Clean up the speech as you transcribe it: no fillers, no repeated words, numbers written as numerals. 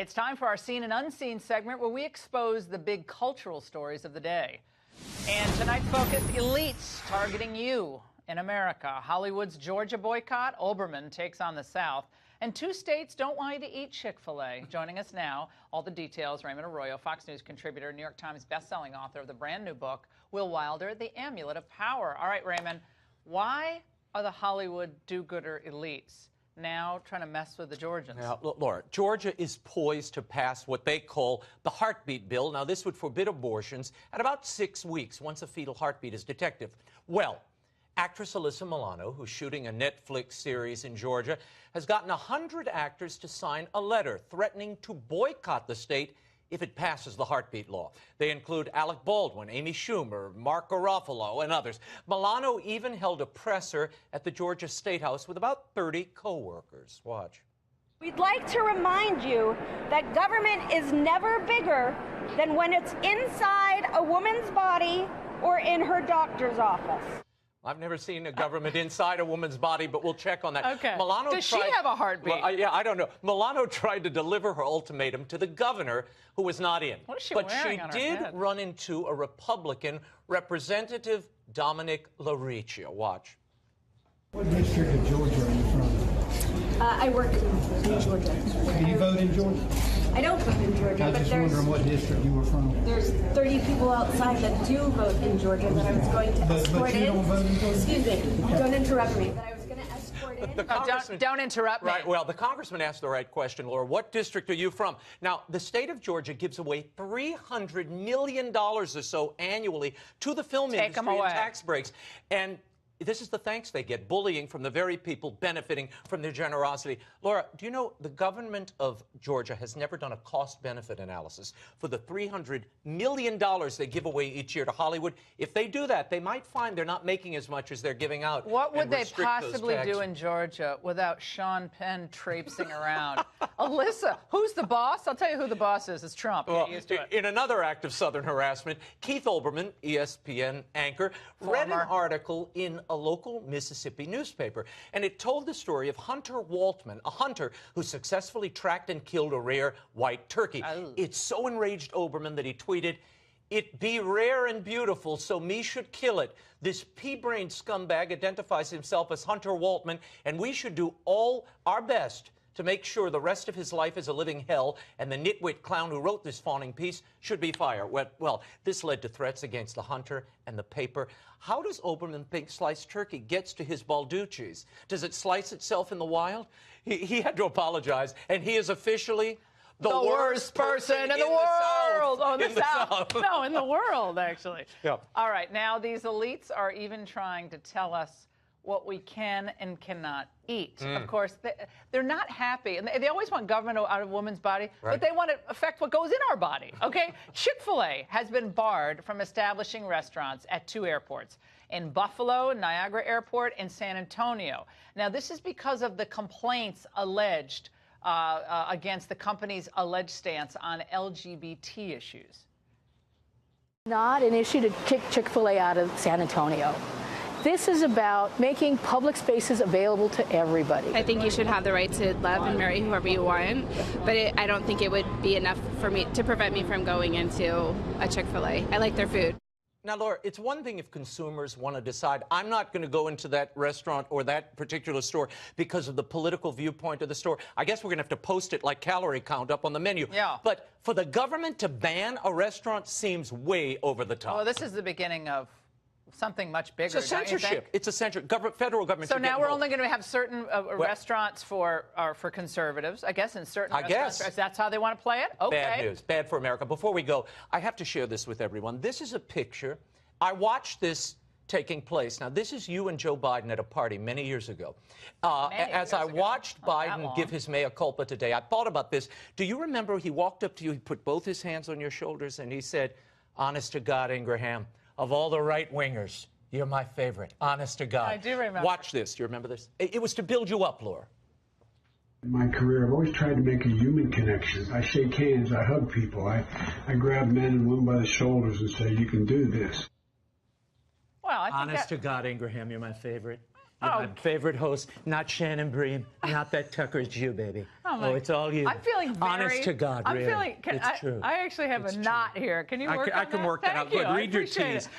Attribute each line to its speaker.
Speaker 1: It's time for our Seen and Unseen segment where we expose the big cultural stories of the day. And tonight's focus, elites targeting you in America. Hollywood's Georgia boycott, Olbermann takes on the South. And 2 states don't want you to eat Chick-fil-A. Joining us now, all the details, Raymond Arroyo, Fox News contributor, New York Times bestselling author of the brand new book, Will Wilder, The Amulet of Power. All right, Raymond, why are the Hollywood do-gooder elites now trying to mess with the Georgians?
Speaker 2: Now, Laura, Georgia is poised to pass what they call the heartbeat bill. Now, this would forbid abortions at about 6 weeks once a fetal heartbeat is detected. Well, actress Alyssa Milano, who's shooting a Netflix series in Georgia, has gotten 100 actors to sign a letter threatening to boycott the state if it passes the heartbeat law. They include Alec Baldwin, Amy Schumer, Mark Garofalo, and others. Milano even held a presser at the Georgia State House with about 30 co-workers. Watch.
Speaker 3: We'd like to remind you that government is never bigger than when it's inside a woman's body or in her doctor's office.
Speaker 2: I've never seen a government inside a woman's body, but we'll check on that.
Speaker 1: Okay. Does she have a heartbeat?
Speaker 2: Well, yeah, I don't know. Milano tried to deliver her ultimatum to the governor, who was not in.
Speaker 1: What is she
Speaker 2: but
Speaker 1: wearing
Speaker 2: she
Speaker 1: on her
Speaker 2: did
Speaker 1: head?
Speaker 2: run into a Republican, Representative Dominic LaRiccia. Watch.
Speaker 4: What district of Georgia are you from?
Speaker 3: I work in Georgia.
Speaker 4: Do you vote in Georgia?
Speaker 3: I don't vote in Georgia,
Speaker 4: I was
Speaker 3: but
Speaker 4: just wondering what district you were from.
Speaker 3: there's 30 people outside that do vote in Georgia that I was going to escort
Speaker 4: But you
Speaker 3: in.
Speaker 4: don't vote in Georgia?
Speaker 3: Excuse me, don't interrupt me. That I was going to escort in.
Speaker 2: The congressman,
Speaker 1: don't interrupt me.
Speaker 2: Right, well, the congressman asked the right question, Laura. What district are you from? Now, the state of Georgia gives away $300 million or so annually to the film
Speaker 1: Take 'em
Speaker 2: industry
Speaker 1: away.
Speaker 2: in tax breaks. And this is the thanks they get, bullying from the very people benefiting from their generosity. Laura, do you know the government of Georgia has never done a cost-benefit analysis for the $300 million they give away each year to Hollywood? If they do that, they might find they're not making as much as they're giving out.
Speaker 1: What would
Speaker 2: and
Speaker 1: they
Speaker 2: restrict those
Speaker 1: possibly
Speaker 2: taxes.
Speaker 1: do in Georgia without Sean Penn traipsing around? Alyssa, who's the boss? I'll tell you who the boss is. It's Trump.
Speaker 2: Well,
Speaker 1: Get used to it.
Speaker 2: in another act of Southern harassment, Keith Olbermann, ESPN anchor, read an article in a local Mississippi newspaper, and it told the story of Hunter Waltman, a hunter who successfully tracked and killed a rare white turkey.
Speaker 1: Oh.
Speaker 2: It so enraged Olbermann that he tweeted, "It be rare and beautiful, so me should kill it. This pea-brained scumbag identifies himself as Hunter Waltman, and we should do all our best to make sure the rest of his life is a living hell, and the nitwit clown who wrote this fawning piece should be fired." Well, this led to threats against the hunter and the paper. How does Olbermann think sliced turkey gets to his Balducci's? Does it slice itself in the wild? He had to apologize, and he is officially the worst person in the world.
Speaker 1: Oh, in the South.
Speaker 2: South.
Speaker 1: No, in the world, actually.
Speaker 2: Yeah.
Speaker 1: All right, now these elites are even trying to tell us what we can and cannot eat. Of course, they're not happy. And they always want government out of women's body, but they want to affect what goes in our body, okay? Chick-fil-A has been barred from establishing restaurants at 2 airports, in Buffalo, Niagara Airport, and San Antonio. Now, this is because of the complaints alleged against the company's alleged stance on LGBT issues.
Speaker 5: Not an issue to kick Chick-fil-A out of San Antonio. This is about making public spaces available to everybody.
Speaker 6: I think you should have the right to love and marry whoever you want, but I don't think it would be enough for me to prevent me from going into a Chick-fil-A. I like their food.
Speaker 2: Now, Laura, it's one thing if consumers want to decide, I'm not going to go into that restaurant or that particular store because of the political viewpoint of the store. I guess we're going to have to post it like calorie count up on the menu.
Speaker 1: Yeah.
Speaker 2: But for the government to ban a restaurant seems way over the top.
Speaker 1: Well, this is the beginning of something much bigger.
Speaker 2: It's a censorship. It's a censorship. Federal government.
Speaker 1: So
Speaker 2: should
Speaker 1: now
Speaker 2: get
Speaker 1: we're
Speaker 2: involved.
Speaker 1: only going to have certain restaurants for conservatives, I guess, in certain
Speaker 2: I
Speaker 1: restaurants.
Speaker 2: guess.
Speaker 1: That's how they want to play it? Okay.
Speaker 2: Bad news. Bad for America. Before we go, I have to share this with everyone. This is a picture. I watched this taking place. Now, this is you and Joe Biden at a party many years ago. As I watched Biden give his mea culpa today, I thought about this. Do you remember he walked up to you, he put both his hands on your shoulders, and he said, "Honest to God, Ingraham, of all the right-wingers, you're my favorite. Honest to God."
Speaker 1: I do remember.
Speaker 2: Watch this. Do you remember this? It was to build you up, Laura.
Speaker 7: In my career, I've always tried to make a human connection. I shake hands, I hug people, I grab men and women by the shoulders and say, "You can do this."
Speaker 1: Well, I think
Speaker 2: Honest to God, Ingraham, you're my favorite. You're
Speaker 1: Oh.
Speaker 2: my favorite host, not Shannon Bream, not that Tucker. It's you, baby.
Speaker 1: Oh,
Speaker 2: it's all you.
Speaker 1: I'm feeling very...
Speaker 2: Honest to God,
Speaker 1: I'm
Speaker 2: really.
Speaker 1: feeling...
Speaker 2: It's true.
Speaker 1: I actually have a knot here. Can you work on that?
Speaker 2: I can work that out.
Speaker 1: Thank you.
Speaker 2: Good. Read your
Speaker 1: I appreciate
Speaker 2: tease.
Speaker 1: it.